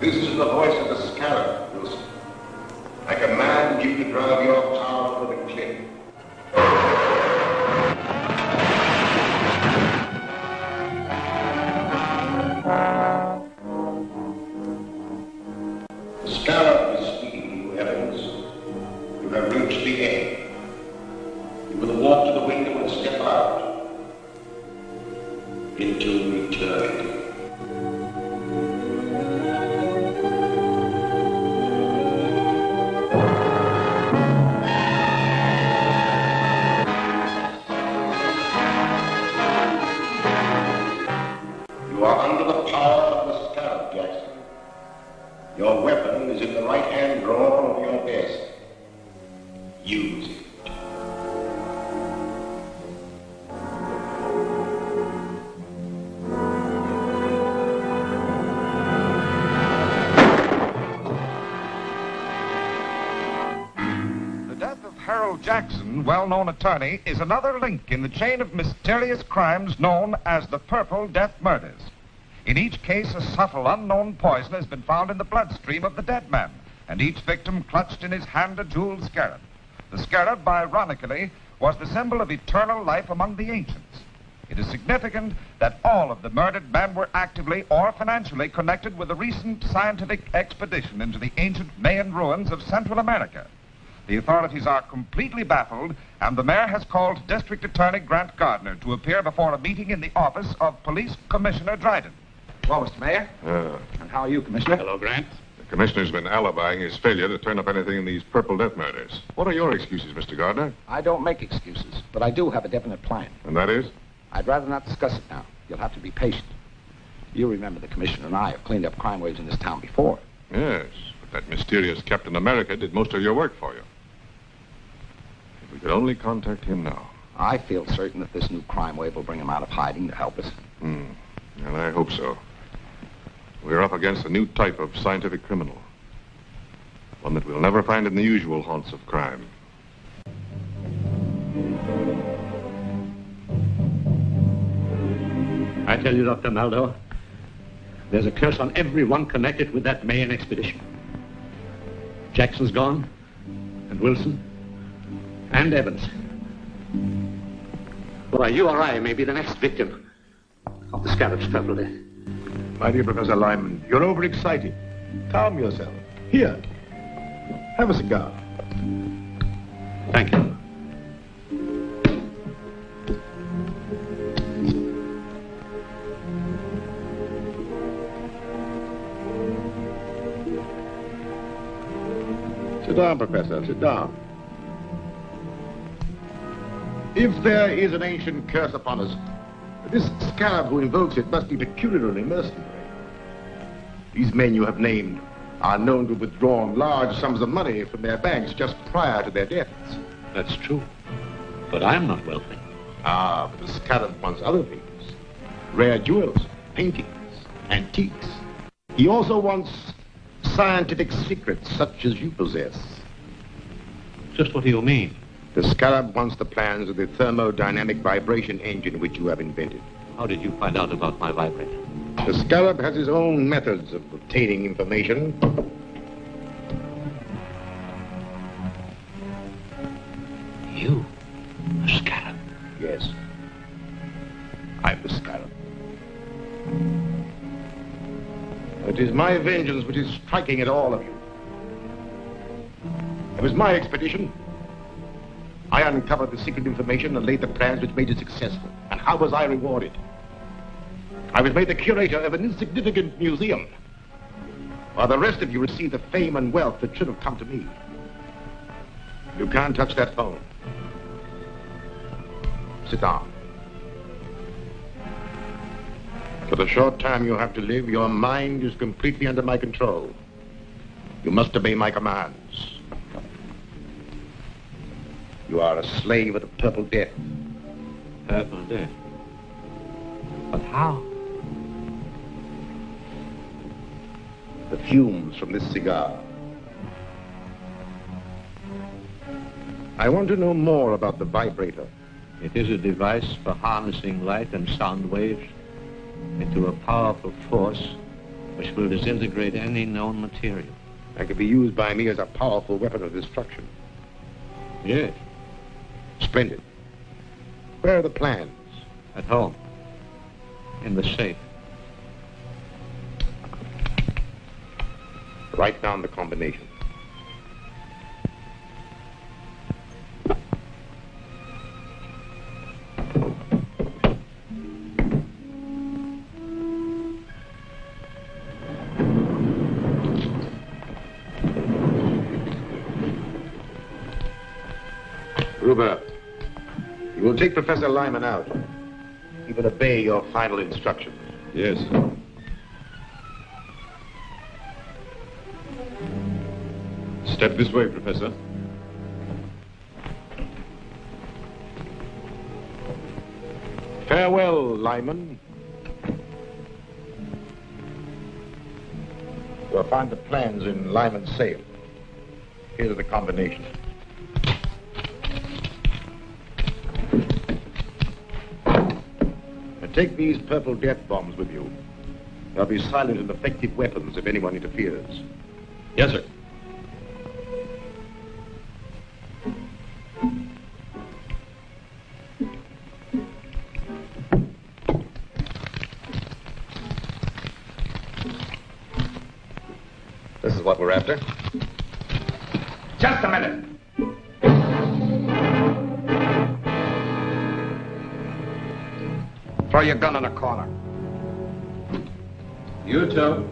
This is the voice of the scarab, Wilson. I command you to drive your car over the cliff. The scarab is speaking to you, Evans. You have reached the end. You will walk to the window and step out into eternity. You are under the power of the scarab, Jackson. Your weapon is in the right-hand drawer of your desk. Use it. The death of Harold Jackson, well-known attorney, is another link in the chain of mysterious crimes known as the Purple Death Murders. In each case, a subtle, unknown poison has been found in the bloodstream of the dead man, and each victim clutched in his hand a jeweled scarab. The scarab, ironically, was the symbol of eternal life among the ancients. It is significant that all of the murdered men were actively or financially connected with a recent scientific expedition into the ancient Mayan ruins of Central America. The authorities are completely baffled, and the mayor has called District Attorney Grant Gardner to appear before a meeting in the office of Police Commissioner Dryden. Well, Mr. Mayor. And how are you, Commissioner? Hello, Grant. The commissioner's been alibying his failure to turn up anything in these Purple Death Murders. What are your excuses, Mr. Gardner? I don't make excuses, but I do have a definite plan. And that is? I'd rather not discuss it now. You'll have to be patient. You remember the commissioner and I have cleaned up crime waves in this town before. Yes, but that mysterious Captain America did most of your work for you. If we could only contact him now. I feel certain that this new crime wave will bring him out of hiding to help us. And I hope so. We're up against a new type of scientific criminal. One that we'll never find in the usual haunts of crime. I tell you, Dr. Maldo, there's a curse on everyone connected with that Mayan expedition. Jackson's gone, and Wilson, and Evans. Why, you or I may be the next victim of the scarab's purple death. My dear Professor Lyman, you're overexcited. Calm yourself. Here, have a cigar. Thank you. Sit down, Professor, sit down. If there is an ancient curse upon us, this scarab who invokes it must be peculiarly mercenary. These men you have named are known to have withdrawn large sums of money from their banks just prior to their deaths. That's true. But I'm not wealthy. Ah, but the scarab wants other things. Rare jewels, paintings, antiques. He also wants scientific secrets such as you possess. Just what do you mean? The scarab wants the plans of the thermodynamic vibration engine which you have invented. How did you find out about my vibrator? The scarab has his own methods of obtaining information. You? A scarab? Yes. I'm the scarab. It is my vengeance which is striking at all of you. It was my expedition. I uncovered the secret information and laid the plans which made it successful. And how was I rewarded? I was made the curator of an insignificant museum, while the rest of you received the fame and wealth that should have come to me. You can't touch that phone. Sit down. For the short time you have to live, your mind is completely under my control. You must obey my commands. You are a slave of the Purple Death. Purple Death? But how? The fumes from this cigar. I want to know more about the vibrator. It is a device for harnessing light and sound waves into a powerful force which will disintegrate any known material. That could be used by me as a powerful weapon of destruction. Yes, Splendid. Where are the plans? at home, in the safe. Write down the combination. Gruber, you will take Professor Lyman out. He will obey your final instructions. Yes. Step this way, Professor. Farewell, Lyman. You'll find the plans in Lyman's safe. Here's the combination. And take these purple death bombs with you. They'll be silent and effective weapons if anyone interferes. Yes, sir. This is what we're after. Just a minute. Throw your gun in the corner. You too.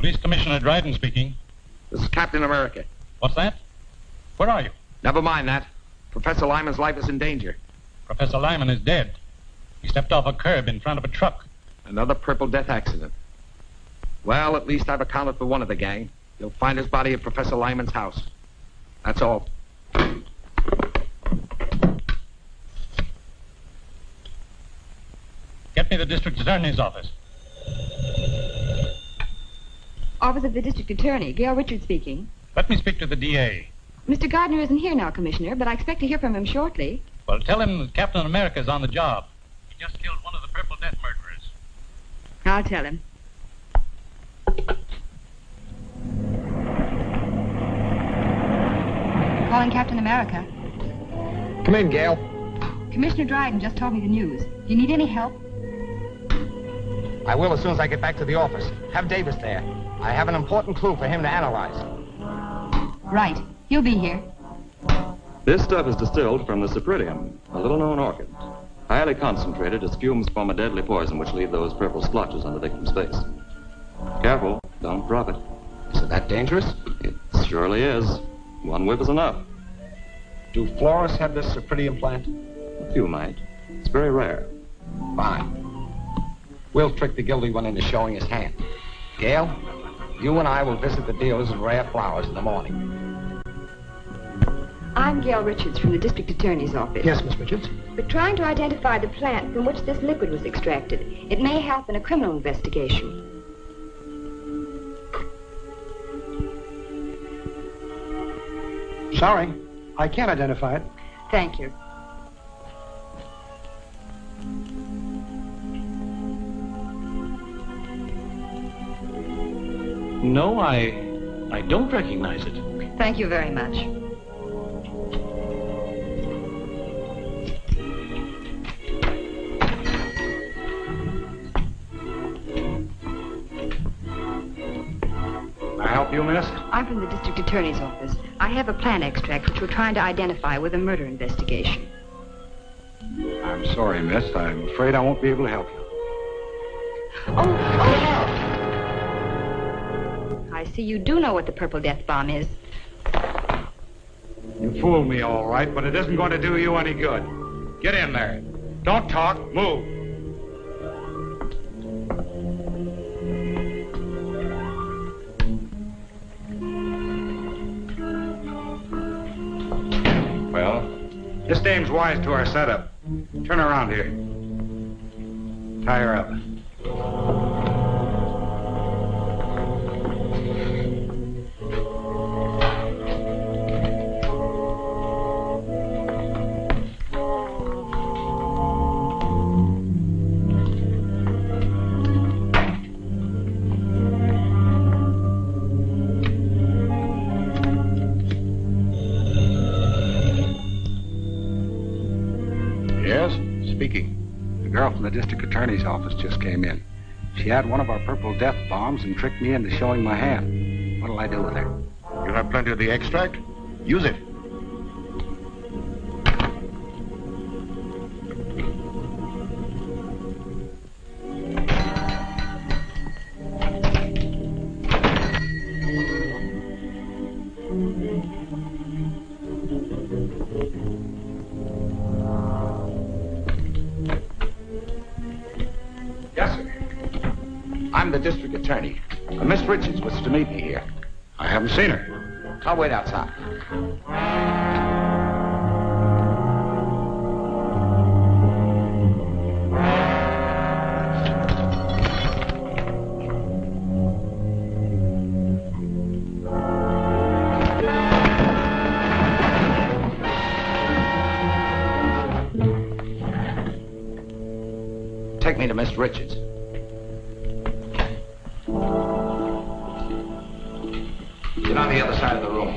Police Commissioner Dryden speaking. This is Captain America. What's that? Where are you? Never mind that. Professor Lyman's life is in danger. Professor Lyman is dead. He stepped off a curb in front of a truck. Another Purple Death accident. Well, at least I've accounted for one of the gang. You'll find his body at Professor Lyman's house. That's all. Get me the district attorney's office. Office of the District Attorney, Gail Richards speaking. Let me speak to the DA. Mr. Gardner isn't here now, Commissioner, but I expect to hear from him shortly. Well, tell him that Captain America's on the job. He just killed one of the Purple Death murderers. I'll tell him. Calling Captain America. Come in, Gail. Commissioner Dryden just told me the news. Do you need any help? I will as soon as I get back to the office. Have Davis there. I have an important clue for him to analyze. Right. He'll be here. This stuff is distilled from the cypripedium, a little-known orchid. Highly concentrated as fumes form a deadly poison which leave those purple splotches on the victim's face. Careful, don't drop it. Is it that dangerous? It surely is. One whiff is enough. Do florists have this cypripedium plant? A few might. It's very rare. Fine. We'll trick the guilty one into showing his hand. Gail, you and I will visit the dealers in rare flowers in the morning. I'm Gail Richards from the District Attorney's Office. Yes, Miss Richards. We're trying to identify the plant from which this liquid was extracted. It may help in a criminal investigation. Sorry, I can't identify it. Thank you. No, I don't recognize it. Thank you very much. Can I help you, miss? I'm from the District Attorney's Office. I have a plant extract which we're trying to identify with a murder investigation. I'm sorry, miss. I'm afraid I won't be able to help you. Oh, help! I see you do know what the purple death bomb is. You fooled me, all right, but it isn't going to do you any good. Get in there. Don't talk. Move. Well, this dame's wise to our setup. Turn around here. Tie her up. The girl from the district attorney's office just came in. She had one of our purple death bombs and tricked me into showing my hand. What'll I do with her? You have plenty of the extract? Use it. I'm the district attorney. Miss Richards was to meet me here. I haven't seen her. I'll wait outside. Take me to Miss Richards. Get on the other side of the room.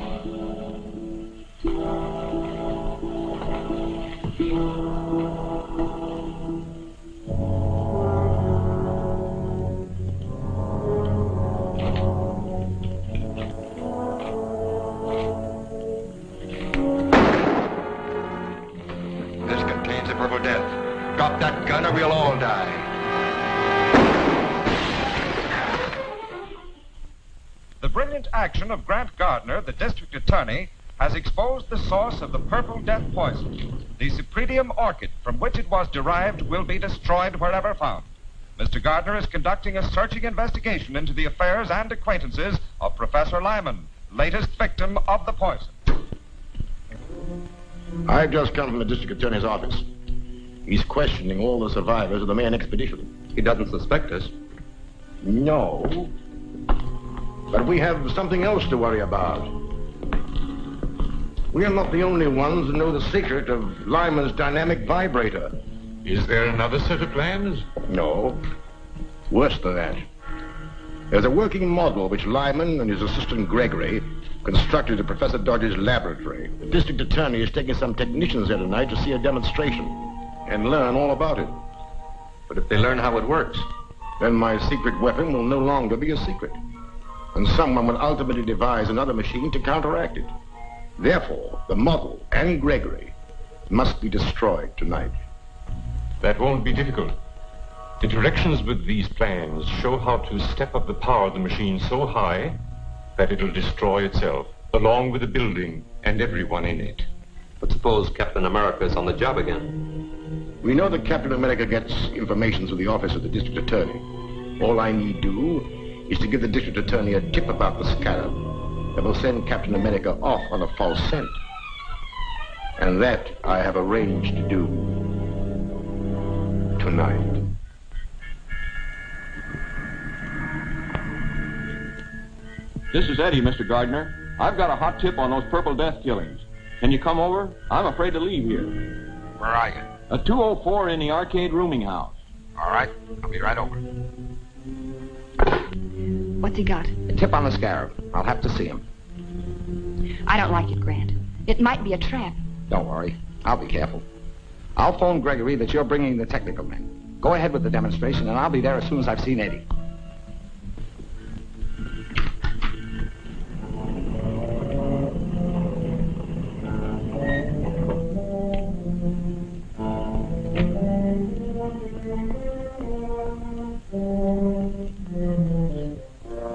This contains the purple death. Drop that gun or we'll all die. The brilliant action of Grant Gardner, the district attorney, has exposed the source of the purple death poison. The Cypripedium orchid from which it was derived will be destroyed wherever found. Mr. Gardner is conducting a searching investigation into the affairs and acquaintances of Professor Lyman, latest victim of the poison. I've just come from the district attorney's office. He's questioning all the survivors of the Mayan expedition. He doesn't suspect us. No. But we have something else to worry about. We are not the only ones who know the secret of Lyman's dynamic vibrator. Is there another set of plans? No. Worse than that. There's a working model which Lyman and his assistant Gregory constructed at Professor Dodge's laboratory. The district attorney is taking some technicians there tonight to see a demonstration and learn all about it. But if they learn how it works, then my secret weapon will no longer be a secret. And someone will ultimately devise another machine to counteract it. Therefore, the model and Gregory must be destroyed tonight. That won't be difficult. Interactions with these plans show how to step up the power of the machine so high that it'll destroy itself, along with the building and everyone in it. but suppose Captain America is on the job again? We know that Captain America gets information through the office of the district attorney. All I need do is to give the district attorney a tip about the scarab that will send Captain America off on a false scent. And that I have arranged to do tonight. This is Eddie, Mr. Gardner. I've got a hot tip on those Purple Death killings. Can you come over? I'm afraid to leave here. Where are you? A 204 in the arcade rooming house. All right, I'll be right over. What's he got? A tip on the scarab. I'll have to see him. I don't like it, Grant. It might be a trap. Don't worry. I'll be careful. I'll phone Gregory that you're bringing the technical men. Go ahead with the demonstration, and I'll be there as soon as I've seen Eddie.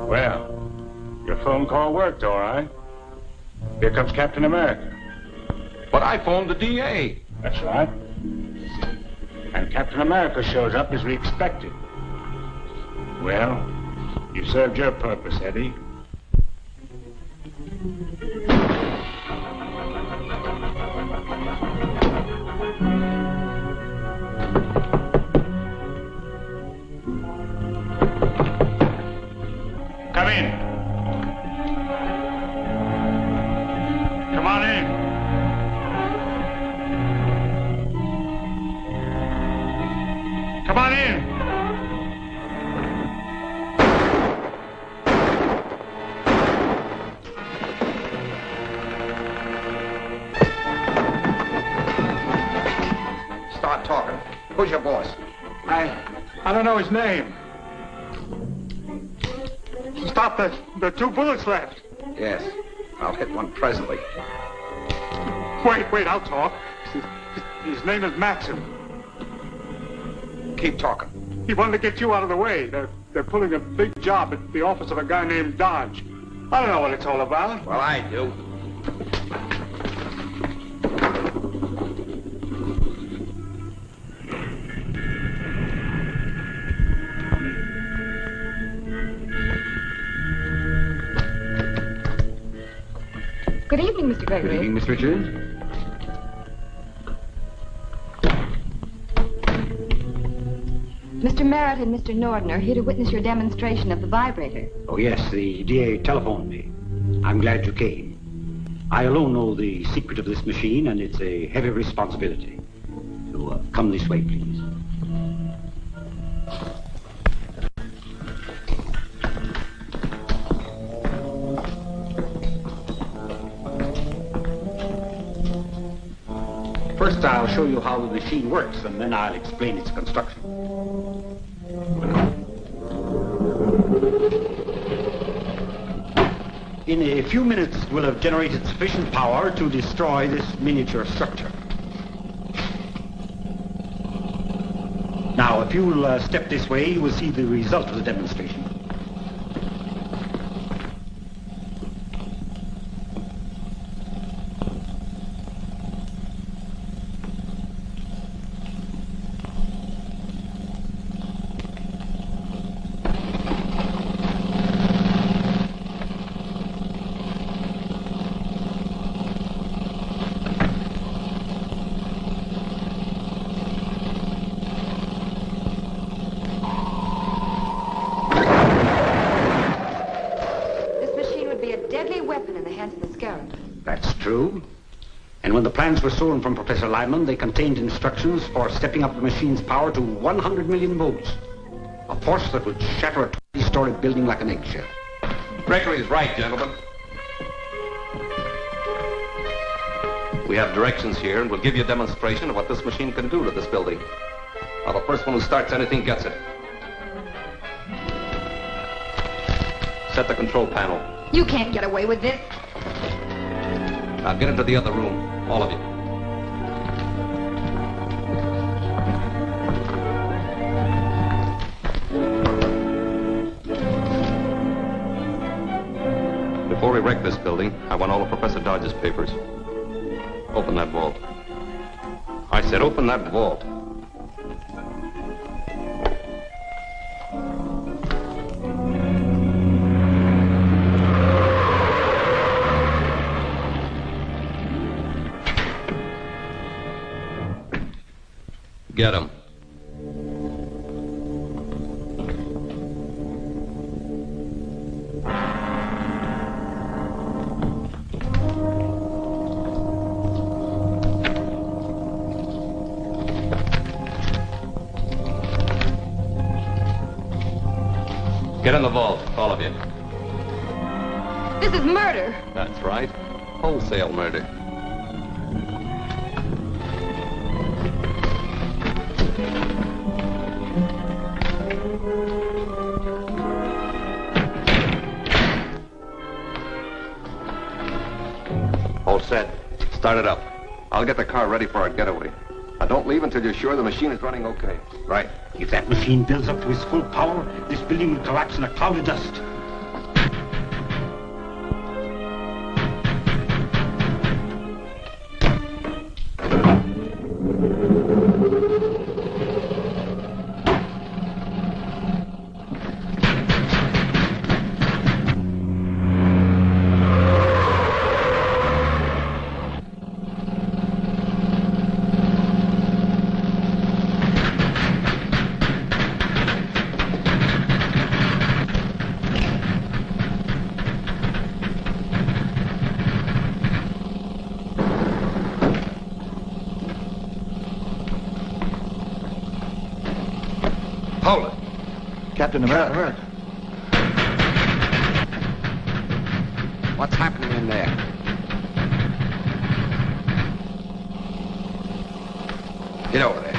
Well, your phone call worked, all right. Here comes Captain America. But I phoned the DA. That's right. And Captain America shows up as we expected. Well, you served your purpose, Eddie. Come in. Come on in. Come on in. Start talking. Who's your boss? I don't know his name. Stop, the 2 bullets left. Yes. I'll hit one presently. Wait, I'll talk. His name is Maxim. Keep talking. He wanted to get you out of the way. They're pulling a big job at the office of a guy named Dodge. I don't know what it's all about. Well, I do. Good evening, Mr. Gregory. Good evening, Miss Richards. Mr. Merritt and Mr. Norden are here to witness your demonstration of the vibrator. Oh, yes, the DA telephoned me. I'm glad you came. I alone know the secret of this machine, and it's a heavy responsibility. So, come this way, please. First, I'll show you how the machine works, and then I'll explain its construction. In a few minutes, we'll have generated sufficient power to destroy this miniature structure. Now, if you'll step this way, you will see the result of the demonstration. That's true. And when the plans were stolen from Professor Lyman, they contained instructions for stepping up the machine's power to 100 million volts. A force that would shatter a 20-story building like an eggshell. Gregory's right, gentlemen. We have directions here, and we'll give you a demonstration of what this machine can do to this building. Now, the first one who starts anything gets it. Set the control panel. You can't get away with this. Now get into the other room, all of you. Before we wreck this building, I want all of Professor Dodge's papers. Open that vault. I said open that vault. Get him. Get in the vault, all of you. This is murder. That's right. Wholesale murder. All set. Start it up. I'll get the car ready for our getaway. Now, don't leave until you're sure the machine is running okay. Right. If that machine builds up to its full power, this building will collapse in a cloud of dust. Hold it. Captain America. What's happening in there? Get over there.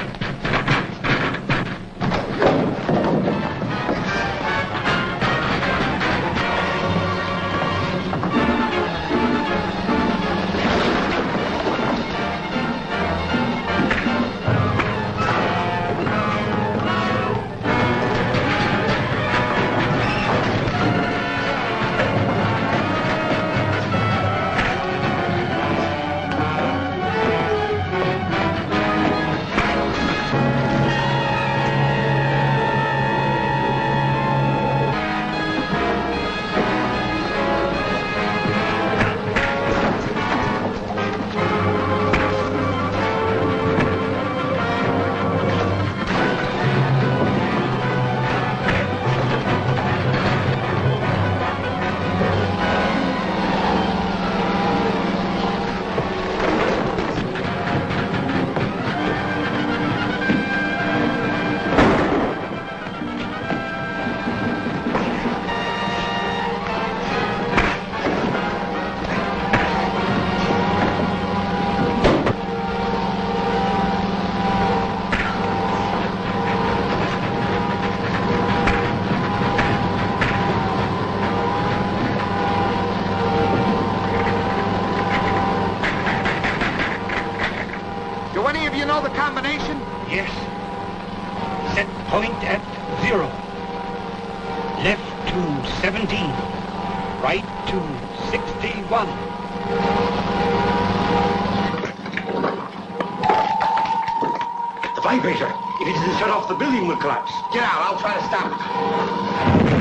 Do any of you know the combination? Yes. Set point at 0. Left to 17. Right to 61. The vibrator. If it isn't shut off, the building will collapse. Get out. I'll try to stop it.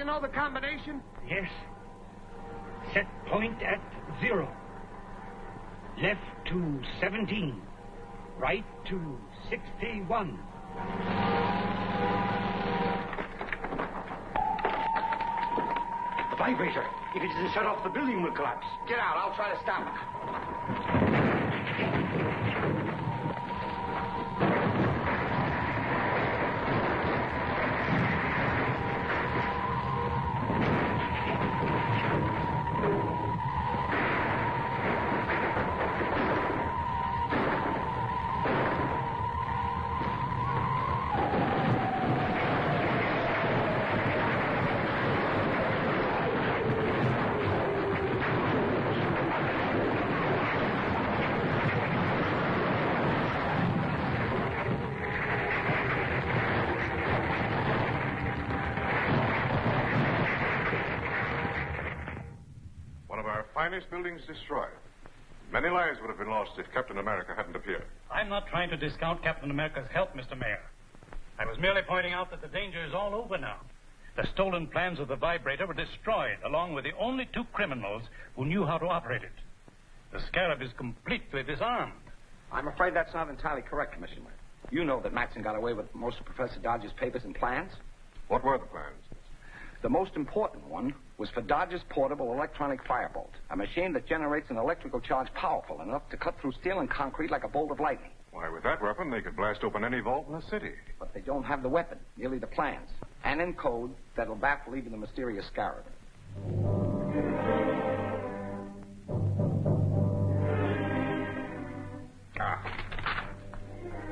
know the combination? Yes. Set point at 0. Left to 17. Right to 61. The vibrator. If it isn't shut off, the building will collapse. Get out. I'll try to stop it. Finest buildings destroyed. Many lives would have been lost if Captain America hadn't appeared. I'm not trying to discount Captain America's help, Mr. Mayor. I was merely pointing out that the danger is all over now. The stolen plans of the vibrator were destroyed, along with the only 2 criminals who knew how to operate it. The Scarab is completely disarmed. I'm afraid that's not entirely correct, Commissioner. You know that Matson got away with most of Professor Dodge's papers and plans. What were the plans? The most important one was for Dodge's portable electronic firebolt, a machine that generates an electrical charge powerful enough to cut through steel and concrete like a bolt of lightning. Why, with that weapon, they could blast open any vault in the city. But they don't have the weapon, merely the plans, and in code that'll baffle even the mysterious Scarab.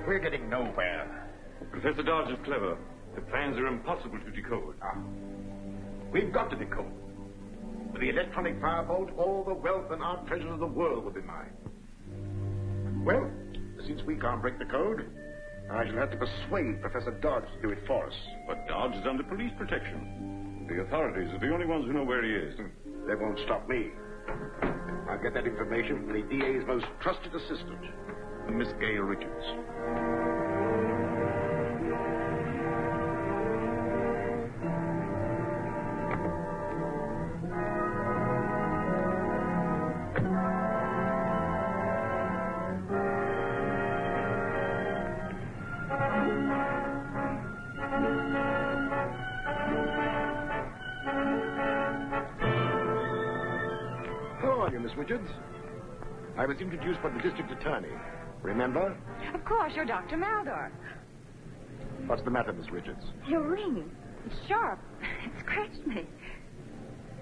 We're getting nowhere. Professor Dodge is clever. The plans are impossible to decode. We've got to decode. With the electronic firebolt, all the wealth and art treasures of the world will be mine. Well, since we can't break the code, I shall have to persuade Professor Dodge to do it for us. But Dodge is under police protection. The authorities are the only ones who know where he is. They won't stop me. I'll get that information from the DA's most trusted assistant, Miss Gail Richards. Miss Richards. I was introduced by the district attorney. Remember? Of course, you're Dr. Maldor. What's the matter, Miss Richards? Your ring. It's sharp. It scratched me.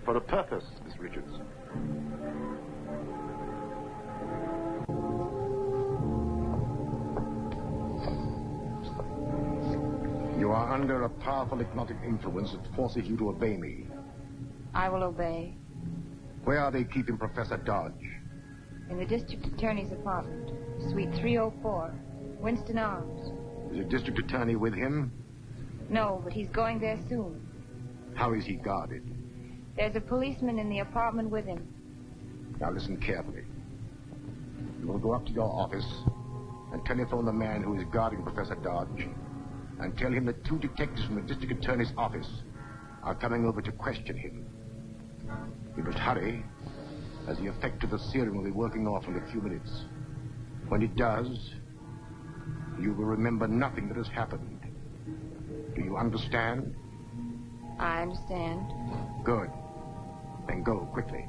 For a purpose, Miss Richards. You are under a powerful hypnotic influence that forces you to obey me. I will obey. Where are they keeping Professor Dodge? In the district attorney's apartment, suite 304, Winston Arms. Is the district attorney with him? No, but he's going there soon. How is he guarded? There's a policeman in the apartment with him. Now listen carefully. You will go up to your office and telephone the man who is guarding Professor Dodge and tell him that 2 detectives from the district attorney's office are coming over to question him. You must hurry, as the effect of the serum will be working off in a few minutes. When it does, you will remember nothing that has happened. Do you understand? I understand. Good. Then go quickly.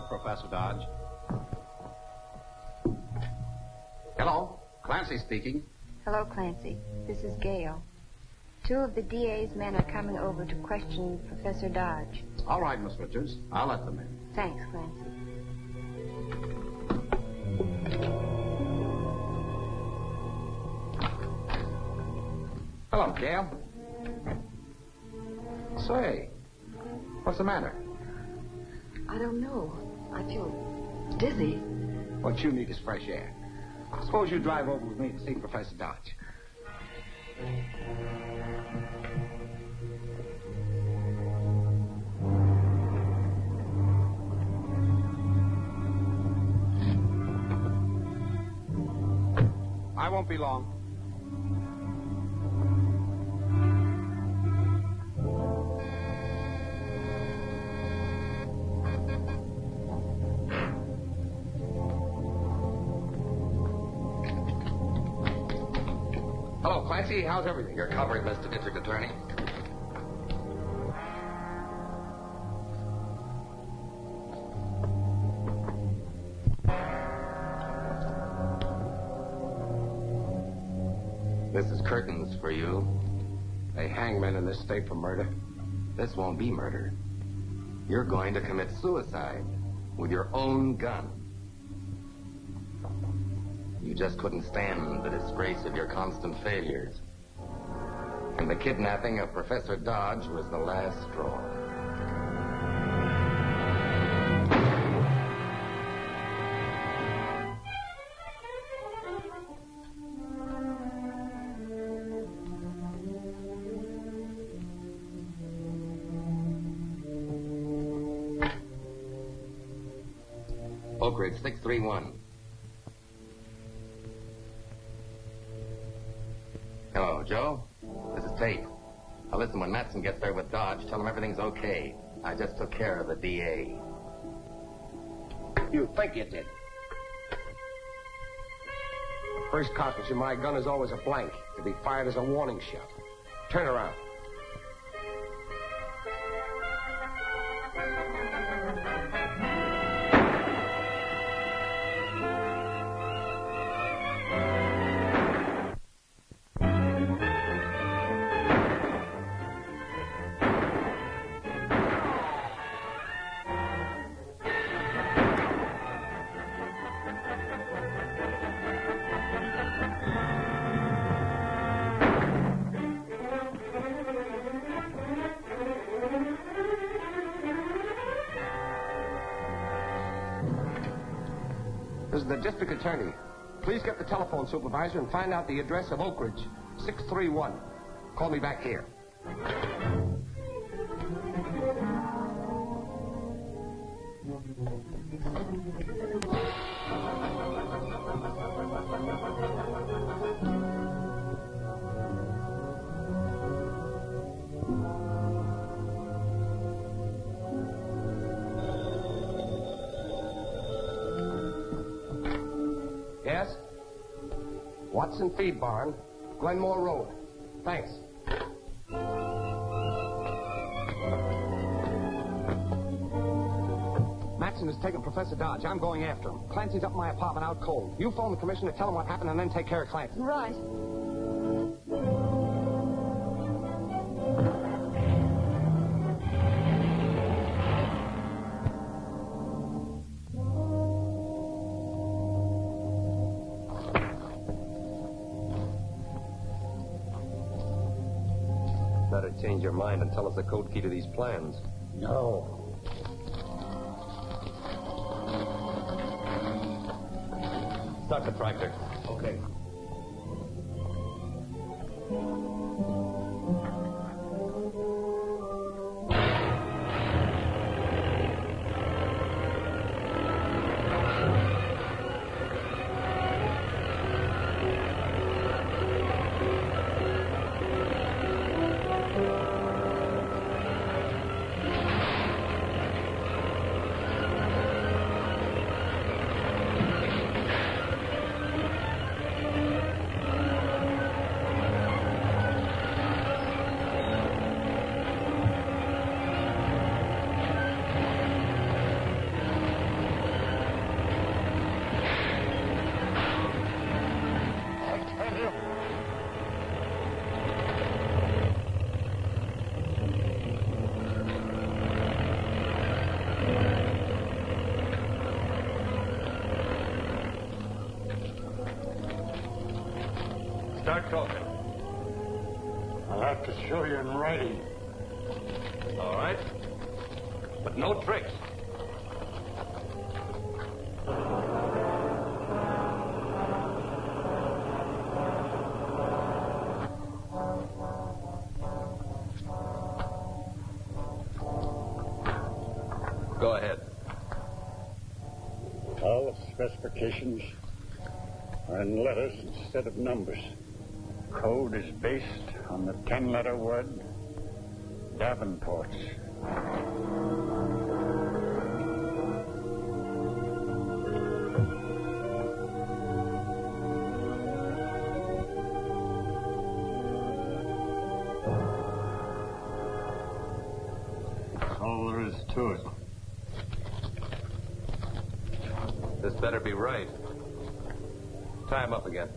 Professor Dodge. Hello, Clancy speaking. Hello, Clancy. This is Gail. 2 of the DA's men are coming over to question Professor Dodge. All right, Miss Richards. I'll let them in. Thanks, Clancy. Hello, Gail. Say, what's the matter? I don't know. I feel dizzy. What you need is fresh air. Suppose you drive over with me to see Professor Dodge. won't be long. Hello, Clancy. How's everything? You're covered, Mr. District Attorney. This is curtains for you. They hang men in this state for murder. This won't be murder. You're going to commit suicide with your own gun. You just couldn't stand the disgrace of your constant failures. And the kidnapping of Professor Dodge was the last straw. Oak Ridge 631. Hello, Joe. This is Tate. Now listen, when Matson gets there with Dodge, tell him everything's okay. I just took care of the DA. You think you did. The first cartridge in my gun is always a blank, to be fired as a warning shot. Turn around. This is the district attorney. Please get the telephone supervisor and find out the address of Oak Ridge, 631. Call me back here. Yes? Watson Feed Barn, Glenmore Road. Thanks. Matson has taken Professor Dodge. I'm going after him. Clancy's up in my apartment out cold. You phone the commissioner, tell him what happened, and then take care of Clancy. Right. Better change your mind and tell us the code key to these plans. No. Start the tractor. Okay. Start talking. I'll have to show you in writing. All right. But no tricks. Go ahead. All the specifications are in letters instead of numbers. Code is based on the 10-letter word Davenport's. That's all there is to it. This better be right. Tie him up again.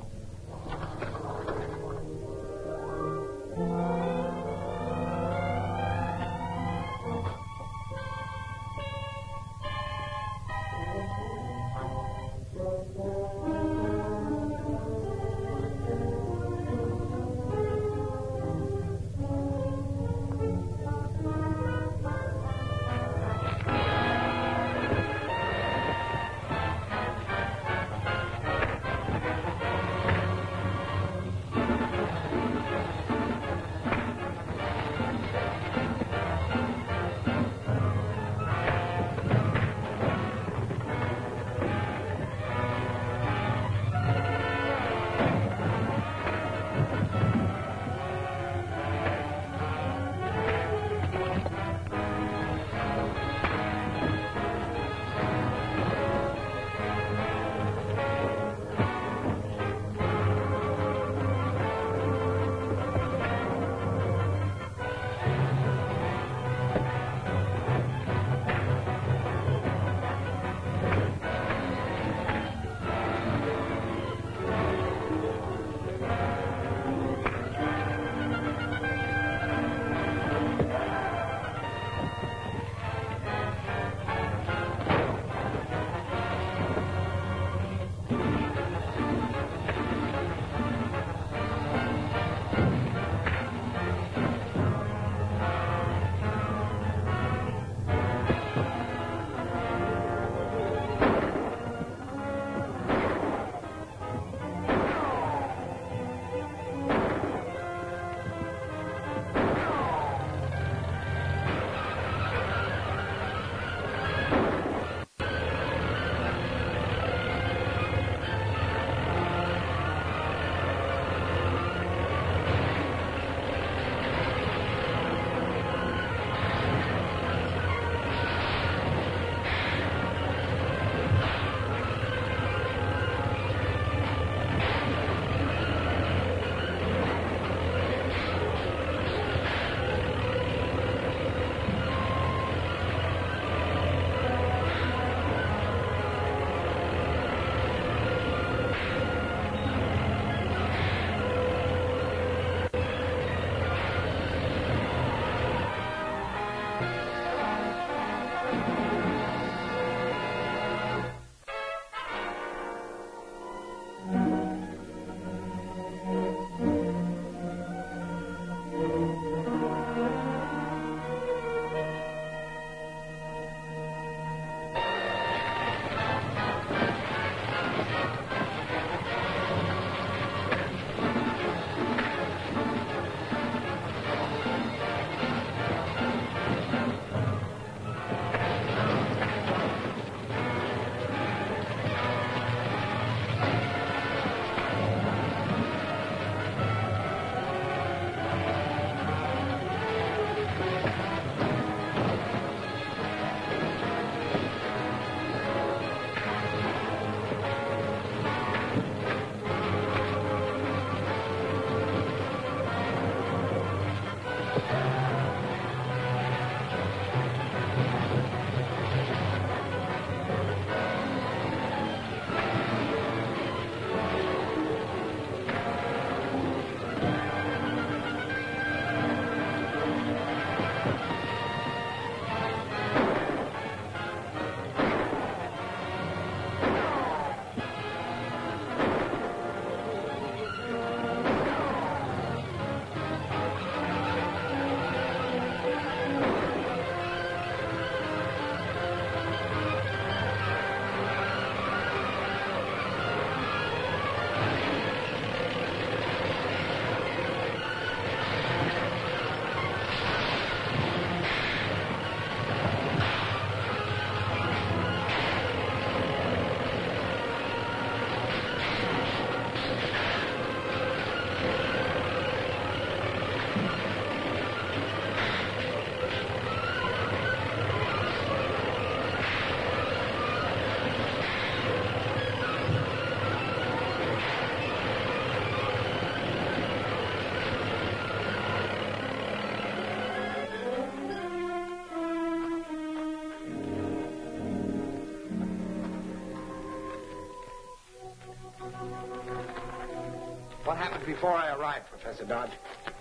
What happened before I arrived, Professor Dodge?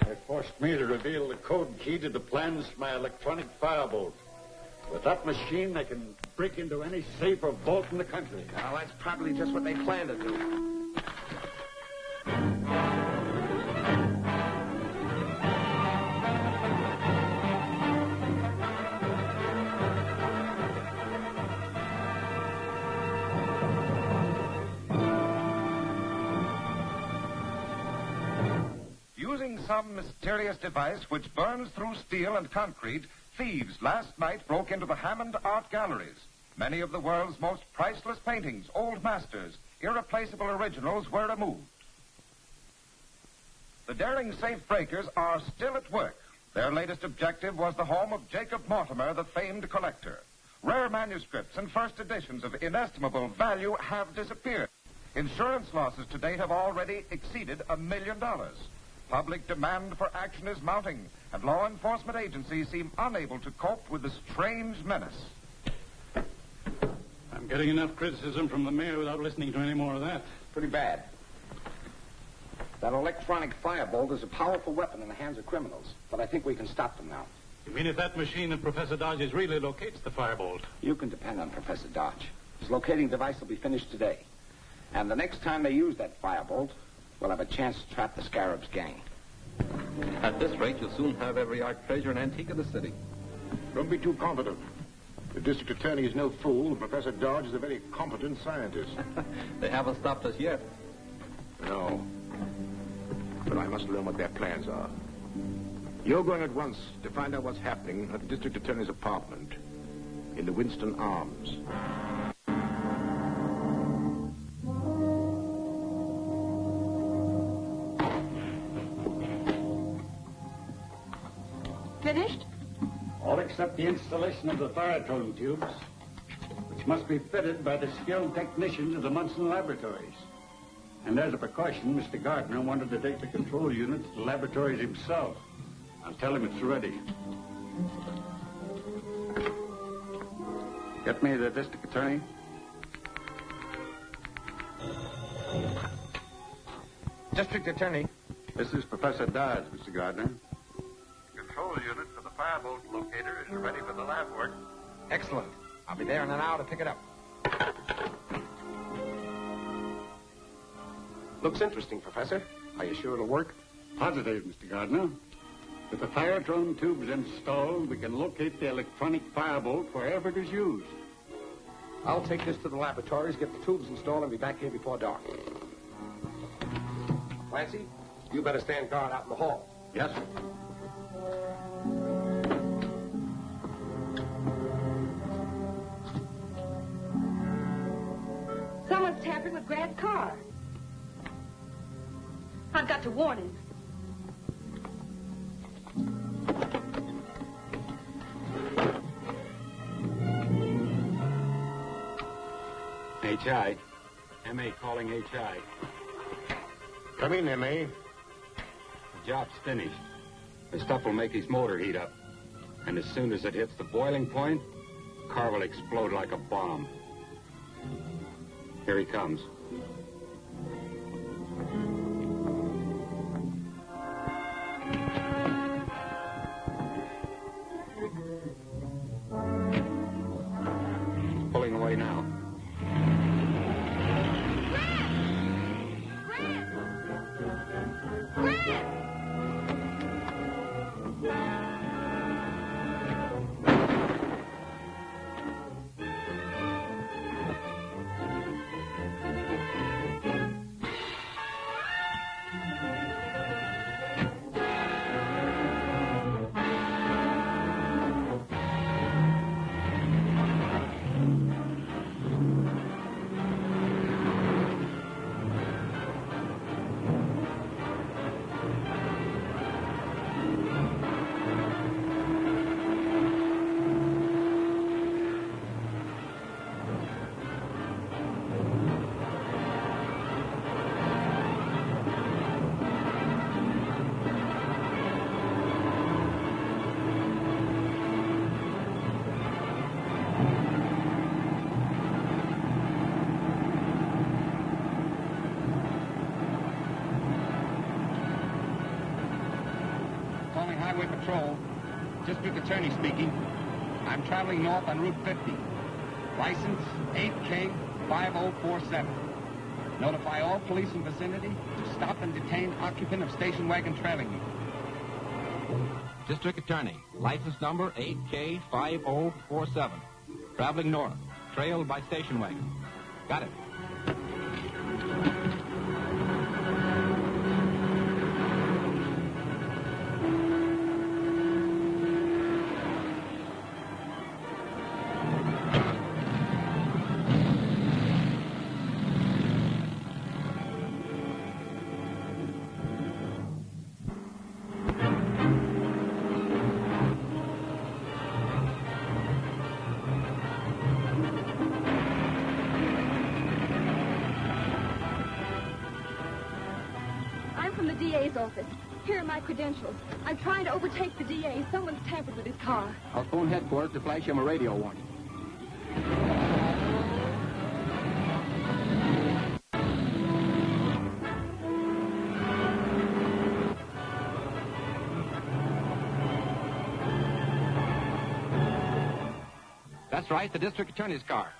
They forced me to reveal the code key to the plans to my electronic firebolt. With that machine, they can break into any safe or vault in the country. Well, that's probably just what they plan to do. Using some mysterious device which burns through steel and concrete, thieves last night broke into the Hammond Art Galleries. Many of the world's most priceless paintings, old masters, irreplaceable originals were removed. The daring safe breakers are still at work. Their latest objective was the home of Jacob Mortimer, the famed collector. Rare manuscripts and first editions of inestimable value have disappeared. Insurance losses to date have already exceeded $1 million. Public demand for action is mounting, and law enforcement agencies seem unable to cope with the strange menace. I'm getting enough criticism from the mayor without listening to any more of that. Pretty bad. That electronic firebolt is a powerful weapon in the hands of criminals, but I think we can stop them now. You mean if that machine in Professor Dodge's really locates the firebolt? You can depend on Professor Dodge. His locating device will be finished today. And the next time they use that firebolt, we'll have a chance to trap the Scarab's gang. At this rate, you'll soon have every art treasure and antique in the city. Don't be too confident. The district attorney is no fool, and Professor Dodge is a very competent scientist. They haven't stopped us yet. No. But I must learn what their plans are. You're going at once to find out what's happening at the district attorney's apartment in the Winston Arms. Finished? All except the installation of the Firetone tubes, which must be fitted by the skilled technicians of the Munson laboratories. And as a precaution, Mr. Gardner wanted to take the control unit to the laboratories himself. I'll tell him it's ready. Get me the district attorney. District attorney. This is Professor Dodge, Mr. Gardner. The control unit for the firebolt locator is ready for the lab work. Excellent. I'll be there in an hour to pick it up. Looks interesting, Professor. Are you sure it'll work? Positive, Mr. Gardner. With the Firetone tubes installed, we can locate the electronic firebolt wherever it is used. I'll take this to the laboratories, get the tubes installed, and be back here before dark. Clancy, you better stand guard out in the hall. Yes, sir. Someone's tampering with Grant's car. I've got to warn him. H.I. M.A. calling H.I. Come in, M.A. The job's finished. The stuff will make his motor heat up. And as soon as it hits the boiling point, the car will explode like a bomb. Here he comes. He's pulling away now. Highway Patrol. District Attorney speaking. I'm traveling north on Route 50. License 8K5047. Notify all police in vicinity to stop and detain occupant of station wagon trailing me. District Attorney, license number 8K5047. Traveling north, trailed by station wagon. Got it. Office. Here are my credentials. I'm trying to overtake the DA. Someone's tampered with his car. I'll phone headquarters to flash him a radio warning. That's right, the district attorney's car.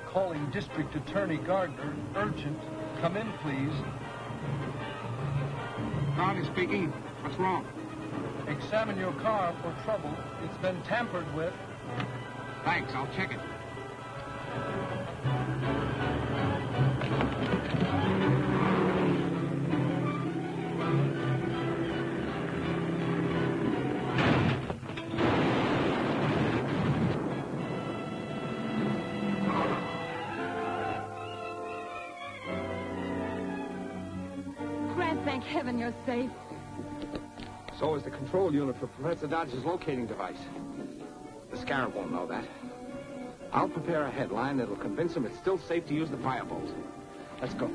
Calling District Attorney Gardner. Urgent. Come in, please. Gardner speaking. What's wrong? Examine your car for trouble. It's been tampered with. Thanks. I'll check it. Thank heaven you're safe. So is the control unit for Professor Dodge's locating device. The scarab won't know that. I'll prepare a headline that'll convince him it's still safe to use the firebolt. Let's go.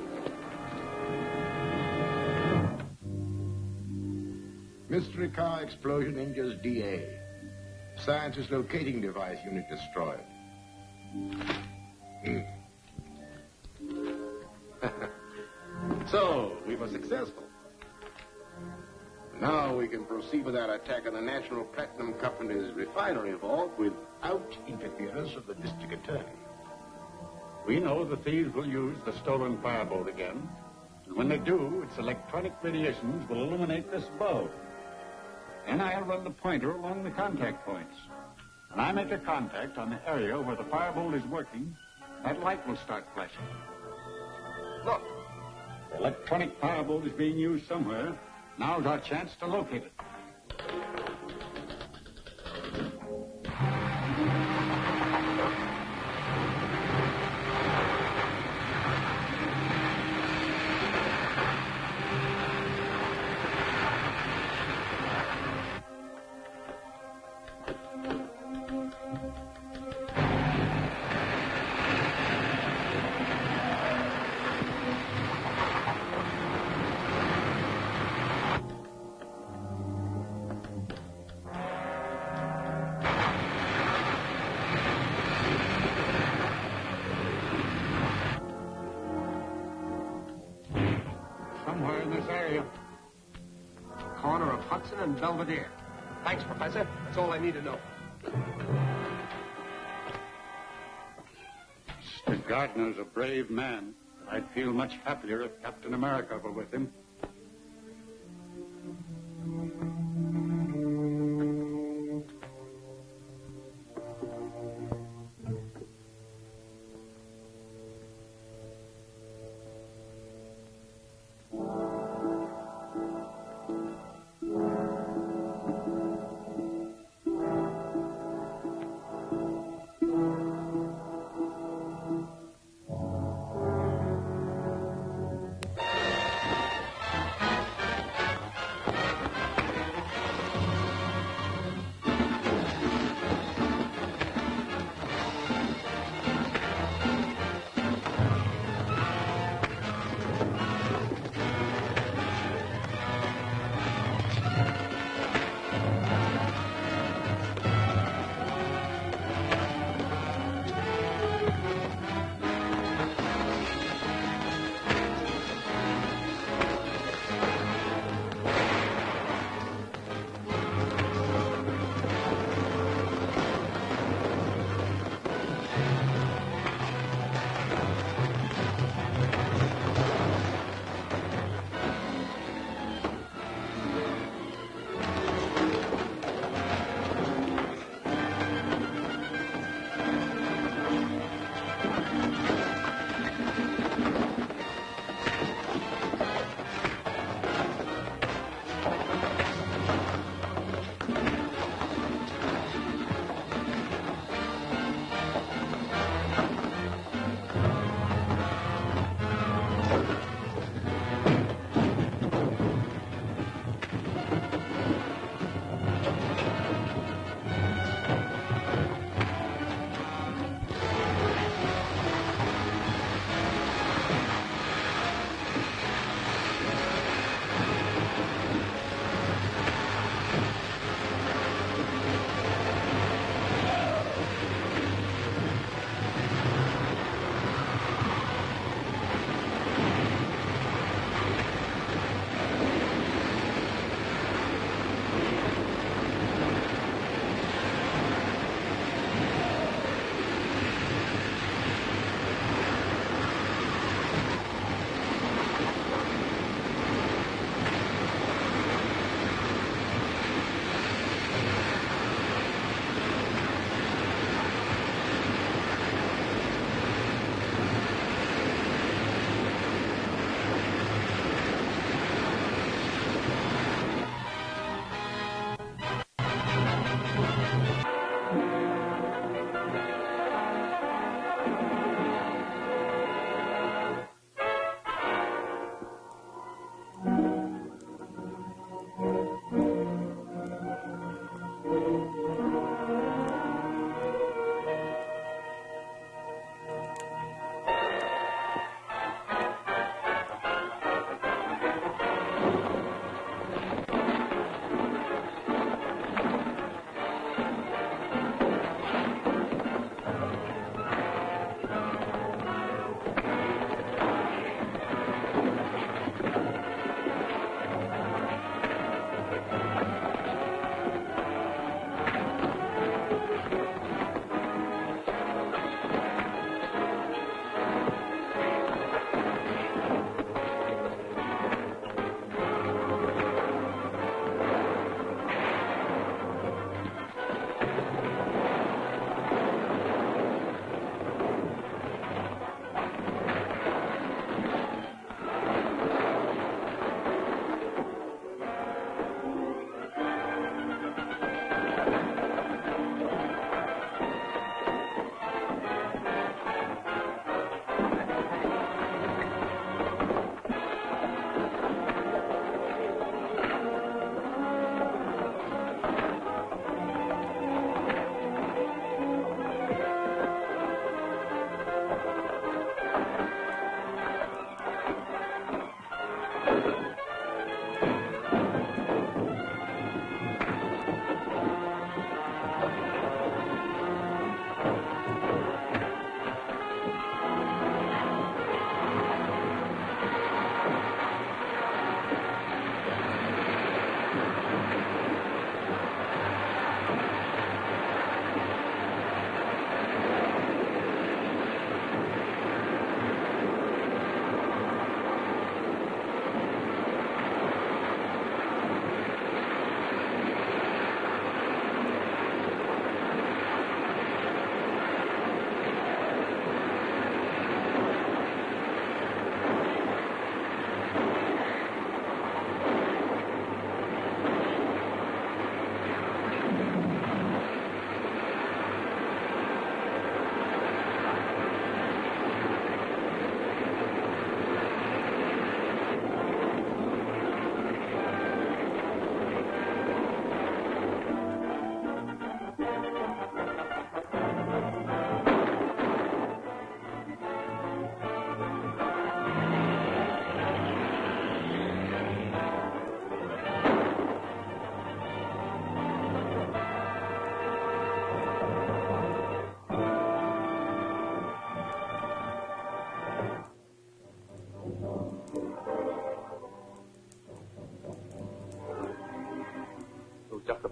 Mystery car explosion injures DA. Scientist locating device unit destroyed. So, we were successful. Now we can proceed with our attack on the National Platinum Company's refinery vault without interference of the district attorney. We know the thieves will use the stolen firebolt again. And when they do, its electronic radiations will illuminate this bulb. Then I'll run the pointer along the contact points. When I make a contact on the area where the firebolt is working, that light will start flashing. Look, the electronic firebolt is being used somewhere. Now's our chance to locate it. And Belvedere. Thanks, Professor. That's all I need to know. Mr. Gardner's a brave man. I'd feel much happier if Captain America were with him.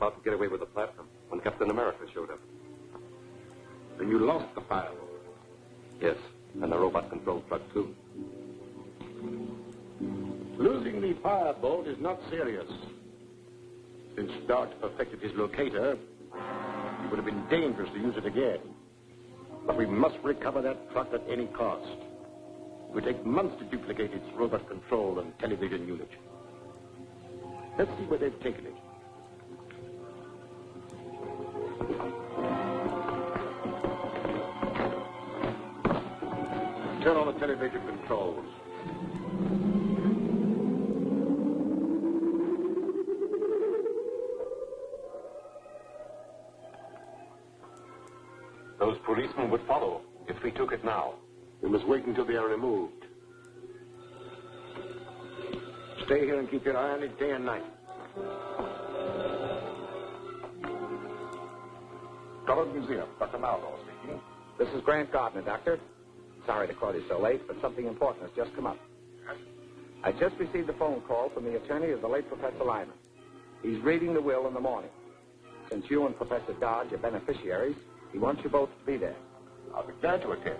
about to get away with the platinum when Captain America showed up. Then you lost the fireball. Yes, and the robot-controlled truck, too. Losing the firebolt is not serious. Since Dodge perfected his locator, it would have been dangerous to use it again. But we must recover that truck at any cost. It would take months to duplicate its robot control and television unit. Let's see where they've taken it. Turn on the television controls. Those policemen would follow if we took it now. We must wait until they are removed. Stay here and keep your eye on it day and night. College Museum, Dr. Maldo speaking. This is Grant Gardner, Doctor. Sorry to call you so late, but something important has just come up. I just received a phone call from the attorney of the late Professor Lyman. He's reading the will in the morning. Since you and Professor Dodge are beneficiaries, he wants you both to be there. I'll be glad to attend.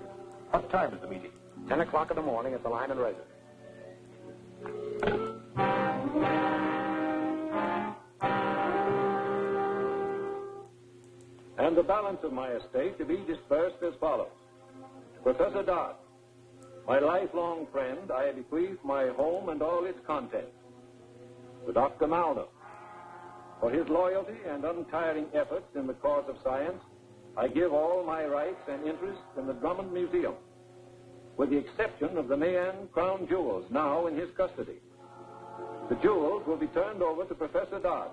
What time is the meeting? 10 o'clock in the morning at the Lyman residence. And the balance of my estate to be dispersed as follows. Professor Dodge, my lifelong friend, I bequeath my home and all its contents. To Dr. Maldo, for his loyalty and untiring efforts in the cause of science, I give all my rights and interests in the Drummond Museum, with the exception of the Mayan crown jewels now in his custody. The jewels will be turned over to Professor Dodge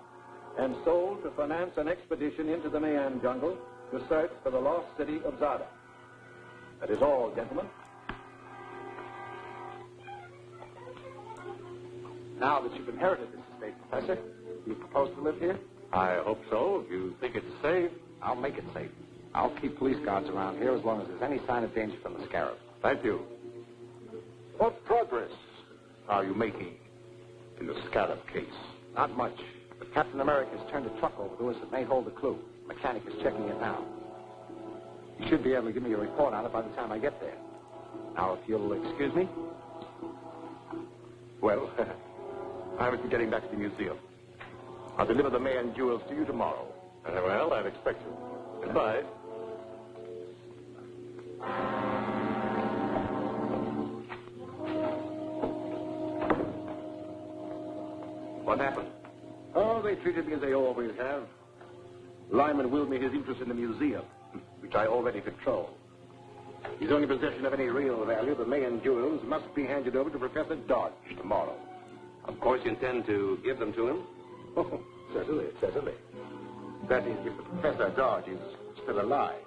and sold to finance an expedition into the Mayan jungle to search for the lost city of Zada. That is all, gentlemen. Now that you've inherited this estate, Professor, do you propose to live here? I hope so, if you think it's safe. I'll make it safe. I'll keep police guards around here as long as there's any sign of danger from the scarab. Thank you. What progress are you making in the scarab case? Not much. But Captain America's turned a truck over to us that may hold a clue. The mechanic is checking it now. He should be able to give me a report on it by the time I get there. Now, if you'll excuse me. Well, I must be getting back to the museum. I'll deliver the Mayan jewels to you tomorrow. Well, I'd expect you. Goodbye. What happened? Oh, they treated me as they always have. Lyman willed me his interest in the museum, which I already control. His only possession of any real value, the Mayan jewels, must be handed over to Professor Dodge tomorrow. Of course you intend to give them to him? Oh, certainly, certainly. That is, if the Professor Dodge is still alive.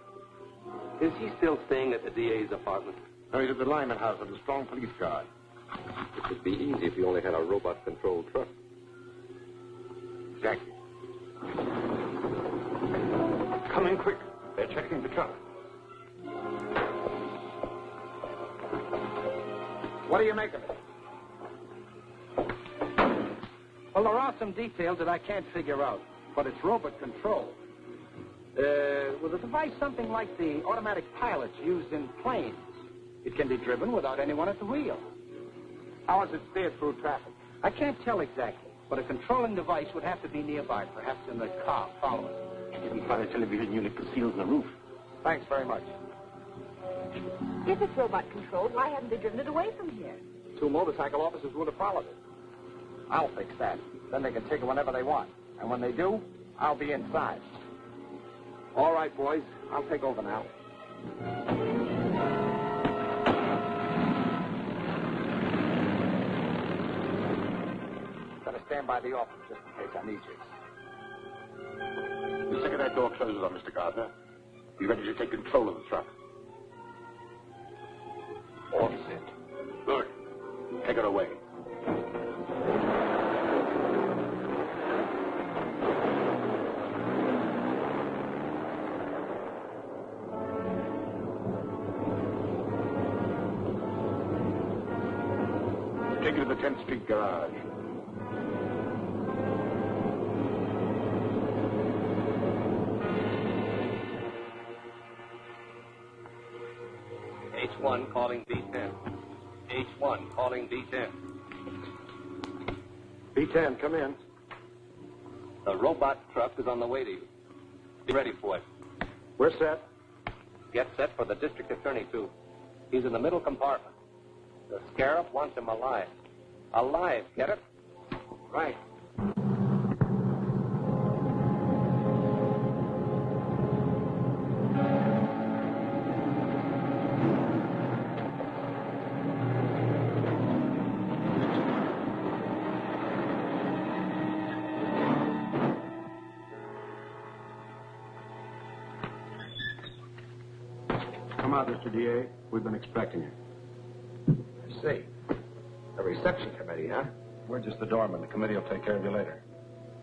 Is he still staying at the DA's apartment? No, he's at the Lyman house with a strong police guard. It would be easy if you only had a robot-controlled truck. Exactly. Come in quick. They're checking the truck. What do you make of it? Well, there are some details that I can't figure out, but it's robot control. With a device something like the automatic pilots used in planes, it can be driven without anyone at the wheel. How is it steered through traffic? I can't tell exactly, but a controlling device would have to be nearby, perhaps in the car following. You can find a television unit concealed in the roof. Thanks very much. If it's robot controlled, why haven't they driven it away from here? 2 motorcycle officers would have followed it. I'll fix that. Then they can take it whenever they want. And when they do, I'll be inside. All right, boys. I'll take over now. Better stand by the office just in case I need you. The second that door closes on Mr. Gardner, be ready to take control of the truck. All set. Good. Take her away. Take her to the 10th Street garage. H1 calling B10. H1 calling B10. B10, come in. The robot truck is on the way to you. Be ready for it. We're set. Get set for the district attorney, too. He's in the middle compartment. The scarab wants him alive. Alive, get it? Right. Come out, Mr. DA. We've been expecting you. I see. A reception committee, huh? We're just the doorman. The committee will take care of you later.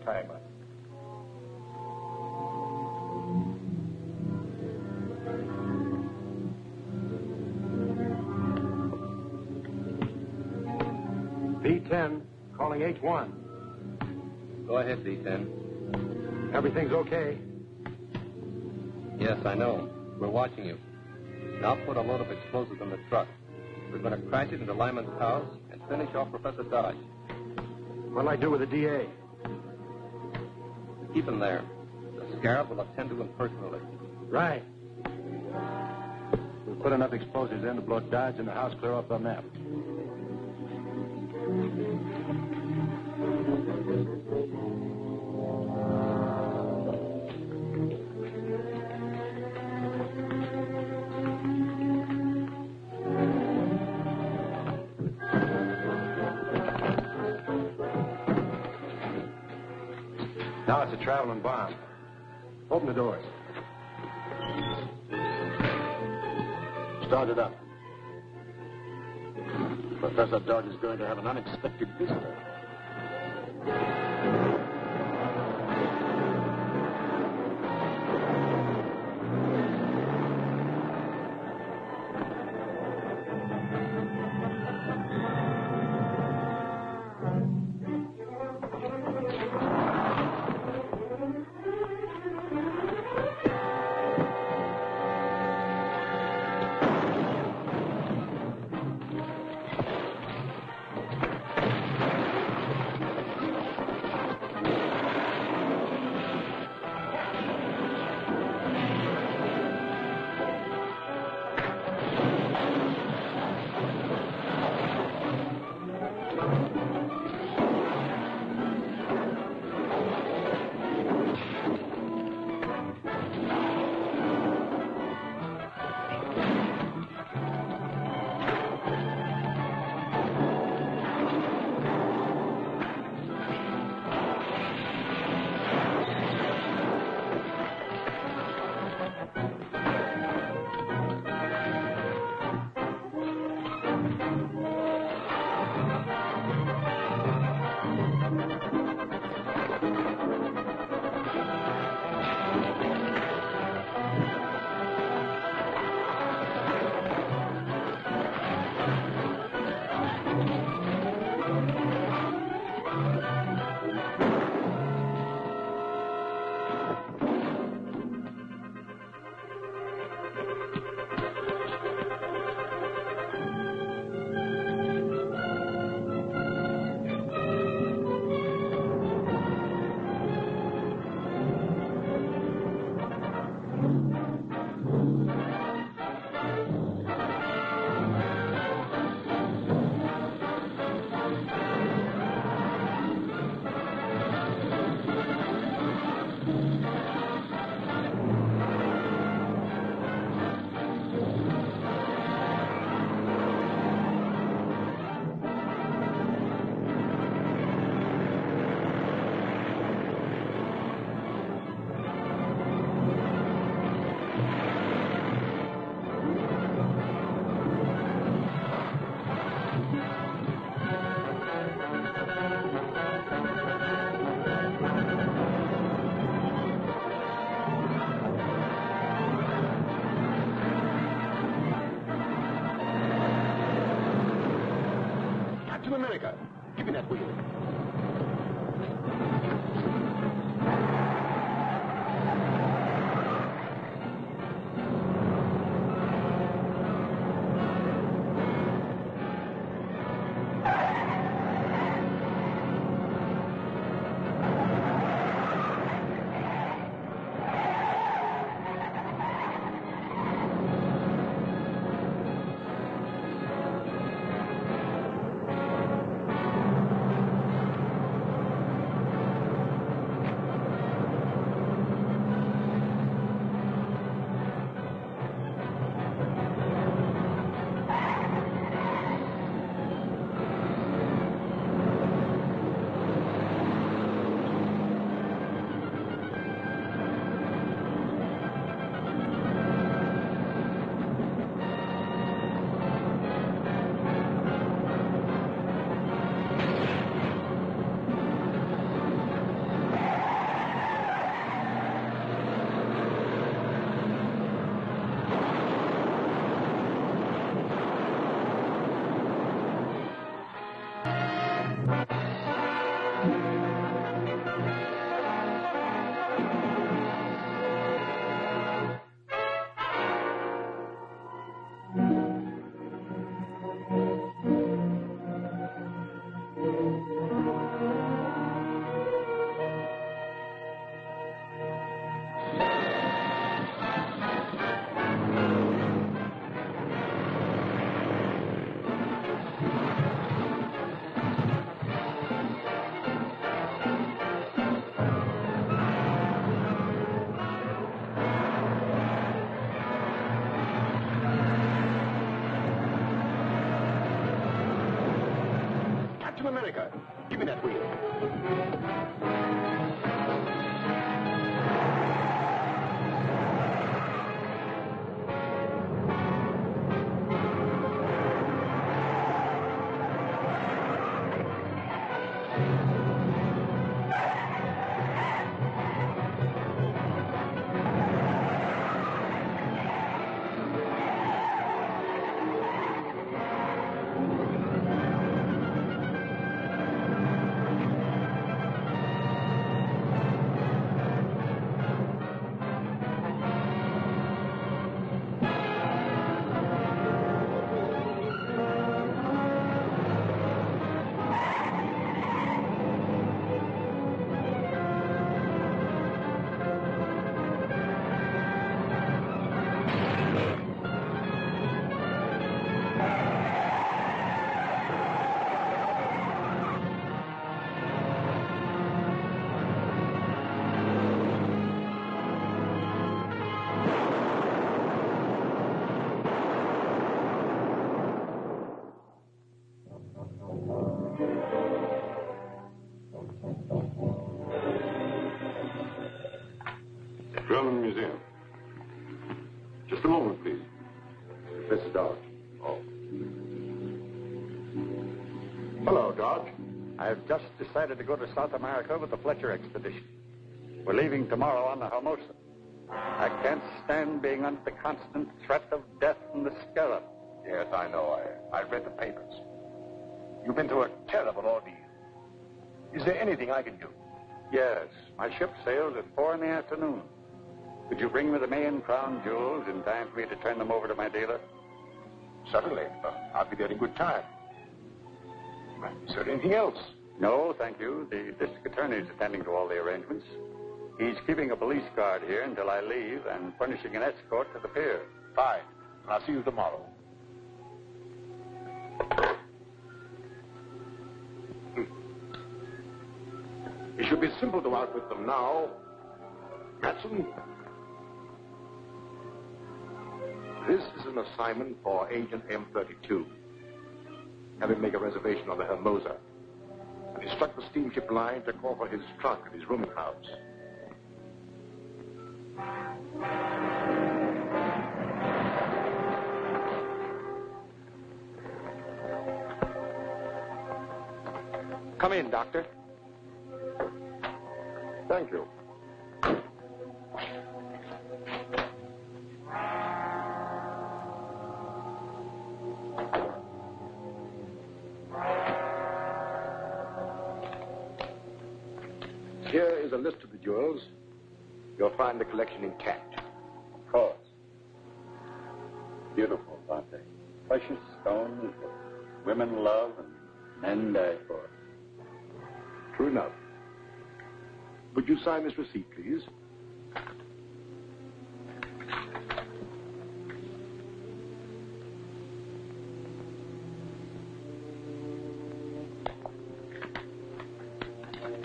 Tie him up. B10, calling H1. Go ahead, B10. Everything's okay. Yes, I know. We're watching you. Now put a load of explosives in the truck. We're going to crash it into Lyman's house and finish off Professor Dodge. What'll I do with the DA? Keep him there. The scarab will attend to him personally. Right. We'll put enough explosives in to blow Dodge and the house clear off the map. Now it's a traveling bomb. Open the doors. Start it up. Professor Dodge is going to have an unexpected visitor. Captain America, give me that wheel. Captain America, give me that wheel. German Museum. Just a moment, please. Professor Dodge. Oh. Hello, Dodge. I've just decided to go to South America with the Fletcher expedition. We're leaving tomorrow on the Hermosa. I can't stand being under the constant threat of death from the scarab. Yes, I know. I've read the papers. You've been through a terrible ordeal. Is there anything I can do? Yes, my ship sails at 4 in the afternoon. Could you bring me the Mayan crown jewels in time for me to turn them over to my dealer? Certainly. I'll be there in good time. Is there anything else? No, thank you. The district attorney is attending to all the arrangements. He's keeping a police guard here until I leave and furnishing an escort to the pier. Fine. I'll see you tomorrow. It should be simple to outwit them now. Matson, this is an assignment for Agent M32. Have him make a reservation on the Hermosa and instruct the steamship line to call for his trunk at his rooming house. Come in, Doctor. Thank you. Here is a list of the jewels. You'll find the collection intact. Of course. Beautiful, aren't they? Precious stones that women love and men die for. True enough. Would you sign this receipt, please?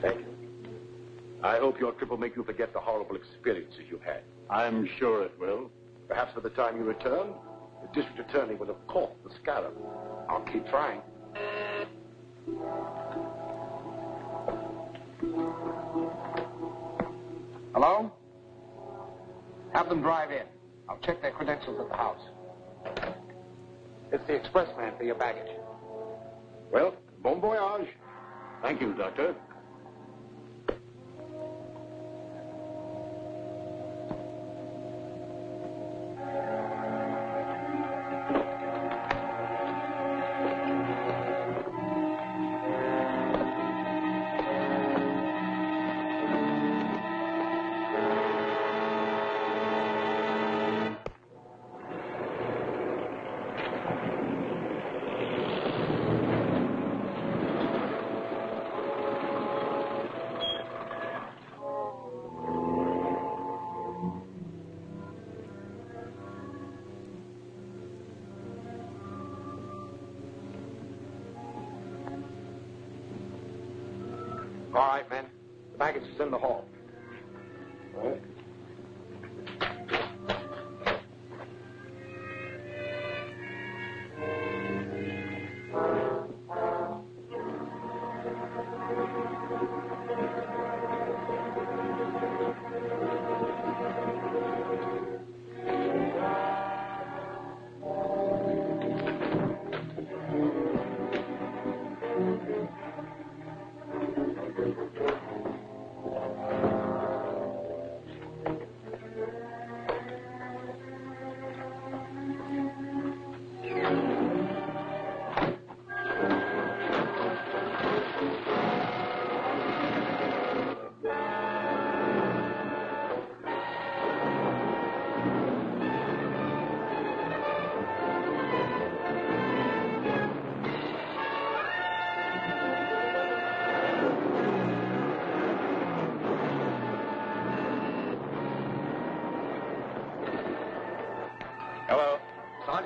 Thank you. I hope your trip will make you forget the horrible experiences you've had. I'm sure it will. Perhaps by the time you return, the district attorney will have caught the scarab. I'll keep trying. Hello? Have them drive in. I'll check their credentials at the house. It's the expressman for your baggage. Well, bon voyage. Thank you, Doctor. All right, men. The baggage is in the hall. All right.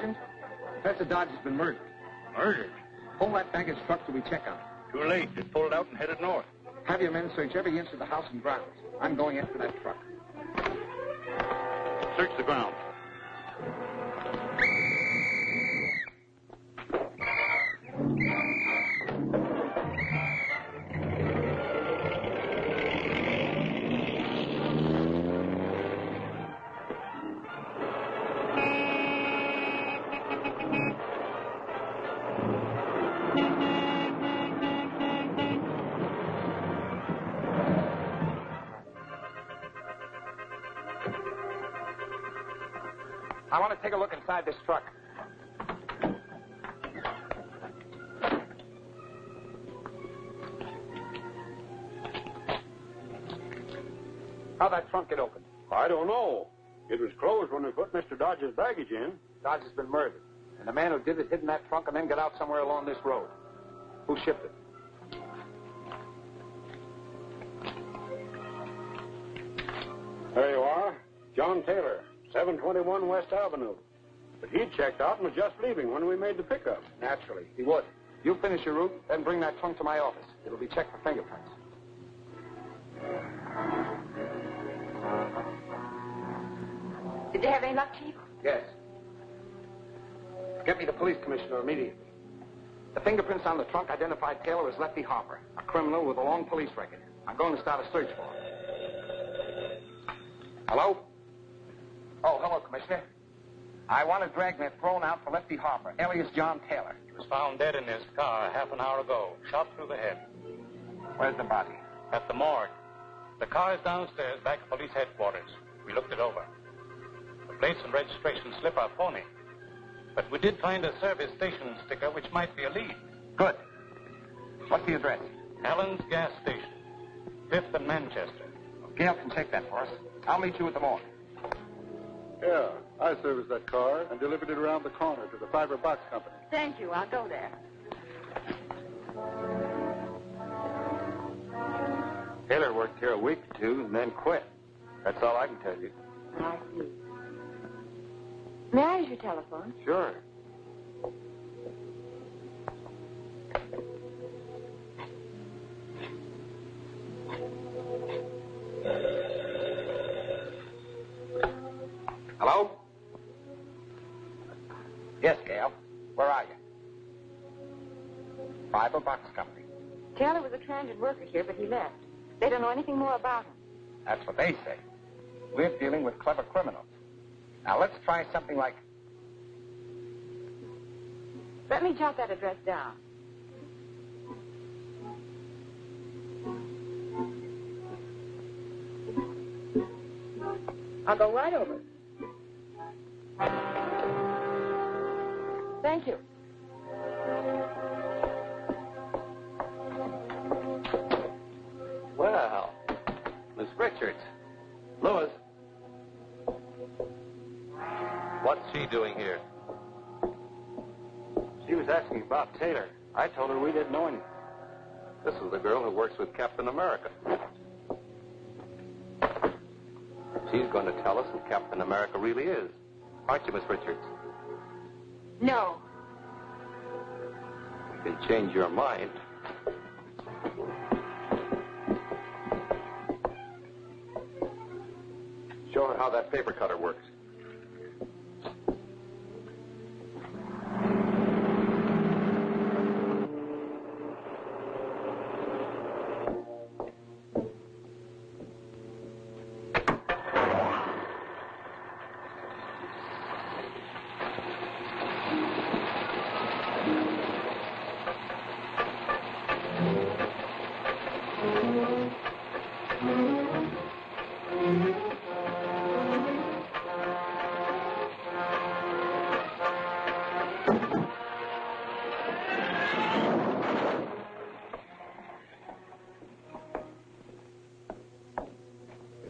Sergeant, Professor Dodge has been murdered. Murdered? Pull that baggage truck till we check on it. Too late. It pulled out and headed north. Have your men search every inch of the house and grounds. I'm going after that truck. Search the ground. I want to take a look inside this truck. How'd that trunk get open? I don't know. It was closed when we put Mr. Dodge's baggage in. Dodge has been murdered. And the man who did it hid in that trunk and then got out somewhere along this road. Who shipped it? There you are. John Taylor, 721 West Avenue. But he checked out and was just leaving when we made the pickup. Naturally, he would. You finish your route, then bring that trunk to my office. It'll be checked for fingerprints. Did you have any luck, Chief? Yes. Get me the police commissioner immediately. The fingerprints on the trunk identified Taylor as Lefty Harper, a criminal with a long police record. I'm going to start a search for him. Hello? Oh, hello, Commissioner. I want a dragnet thrown out for Lefty Harper, alias John Taylor. He was found dead in his car half an hour ago, shot through the head. Where's the body? At the morgue. The car is downstairs, back at police headquarters. We looked it over. The plates and registration slip are phony. But we did find a service station sticker which might be a lead. Good. What's the address? Allen's Gas Station, 5th and Manchester. Gail can check that for us. I'll meet you at the morgue. Yeah, I serviced that car and delivered it around the corner to the Fiber Box Company. Thank you. I'll go there. Taylor worked here a week or two and then quit. That's all I can tell you. I see. May I use your telephone? Sure. Hello? Yes, Gail. Where are you? Fiber Box Company. Taylor was a transit worker here, but he left. They don't know anything more about him. That's what they say. We're dealing with clever criminals. Now, let's try something like... Let me jot that address down. I'll go right over. Thank you. Well, Miss Richards. Louis. What's she doing here? She was asking about Taylor. I told her we didn't know anything. This is the girl who works with Captain America. She's going to tell us who Captain America really is. Aren't you, Miss Richards? No. You can change your mind. Show her how that paper cutter works.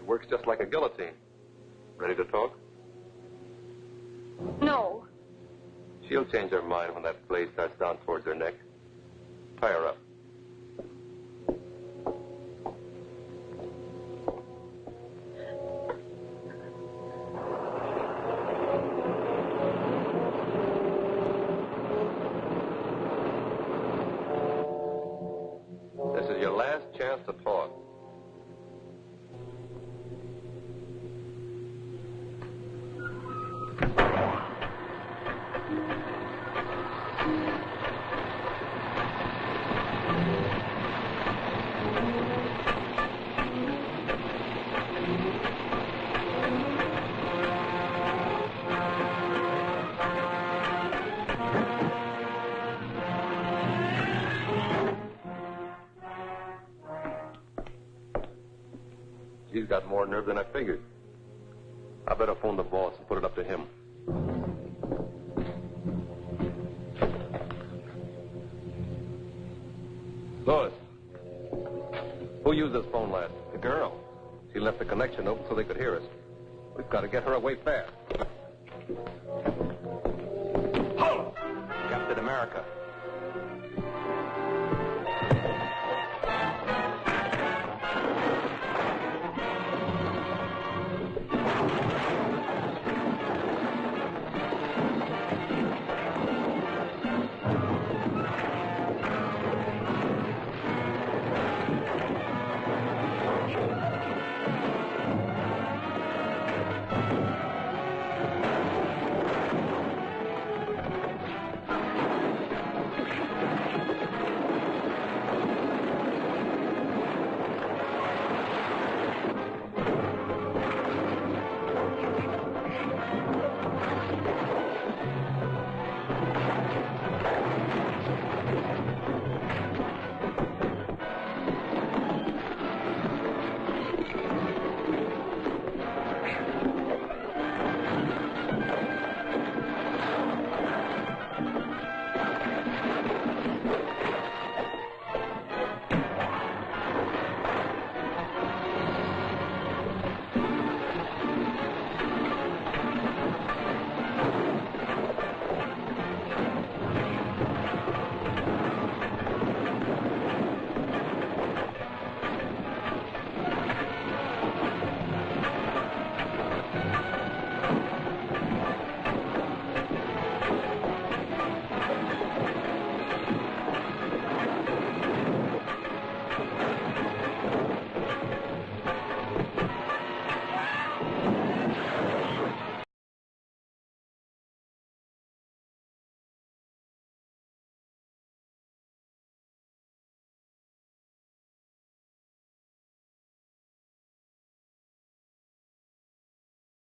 Works just like a guillotine. Ready to talk? No. She'll change her mind when that blade starts down towards her neck. Tie her up. support. He's got more nerve than I figured. I better phone the boss and put it up to him. Louis, who used this phone last? The girl. She left the connection open so they could hear us. We've got to get her away fast. Halt! Captain America.